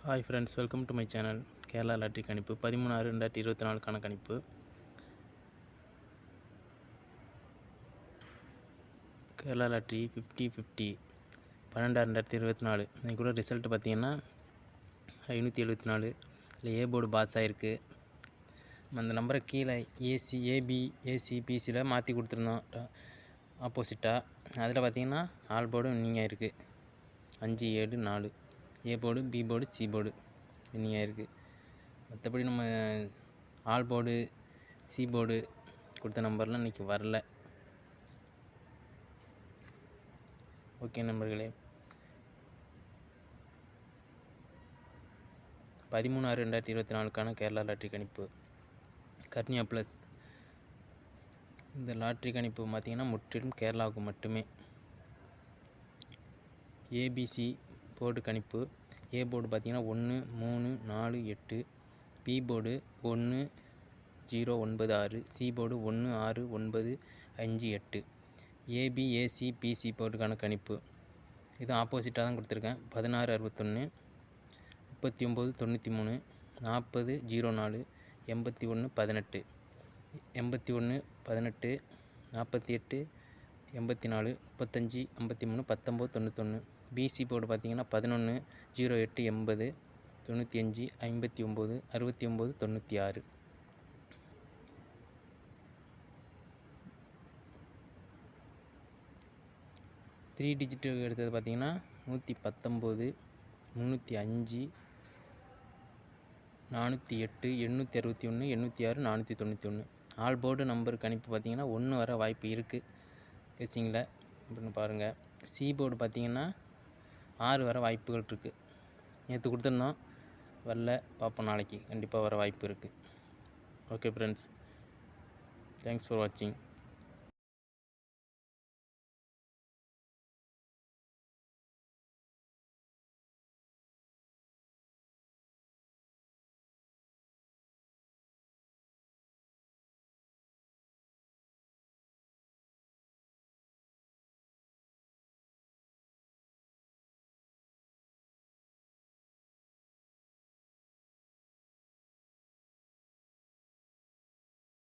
Hi friends, welcome to my channel. Kerala lottery கணிப்பு 13/6/2024க்கான கணிப்பு. Kerala lottery 50/50 12/6/2024 இன்னைக்கு கூட ரிசல்ட் பார்த்தீங்கன்னா 574. இதில் ஏ போர்டு பாஸ் ஆகிருக்கு. அந்த நம்பரை கீழே ஏபிசியில் மாற்றி கொடுத்துருந்தோம் ஆப்போசிட்டாக. அதில் பார்த்தீங்கன்னா ஆல் போர்டும் வின்னிங் ஆகிருக்கு. 5, 7, 4 A board, B board, C board winning ஆகிருக்கு. மற்றபடி நம்ம ஆல் போர்டு, சி போர்டு கொடுத்த நம்பர்லாம் இன்றைக்கி வரல. ஓகே நண்பர்களே, 13/6/2024க்கான கேரளா லாட்ரி கணிப்பு கர்னியா ப்ளஸ். இந்த லாட்ரி கணிப்பு பார்த்திங்கன்னா முற்றிலும் கேரளாவுக்கு மட்டுமே. ஏபிசி போர்டு கணிப்பு. ஏ போர்டு பார்த்திங்கன்னா 1, 3, 4, 8. B board 1, 0, 9, 6. C board 1, 6, 9, 5, 8. ஏபிஏசி பிசி போர்டுக்கான கணிப்பு இது ஆப்போசிட்டாக தான் கொடுத்துருக்கேன். 16/61, 39/93, 40/04, 81/18, 81/18, 48, 84, 35, 53, 19/91. பிசி போர்டு பார்த்திங்கன்னா 11, 08, 80, 95, 59, 69, 96. த்ரீ டிஜிட் எடுத்தது பார்த்திங்கன்னா 119, 305, 408, 861, 806, 491. ஆல் போர்டு நம்பர் கணிப்பு பார்த்திங்கன்னா 1 வர வாய்ப்பு இருக்குது கெஸ்ஸிங்கில். அப்படின்னு பாருங்கள். சி போர்டு பார்த்திங்கன்னா 6 வர வாய்ப்புகள் இருக்குது. நேற்று கொடுத்துருந்தோம், வரல. பார்ப்போம், நாளைக்கு கண்டிப்பாக வர வாய்ப்பு இருக்குது. ஓகே ஃப்ரெண்ட்ஸ், தேங்க்ஸ் ஃபார் வாட்சிங்.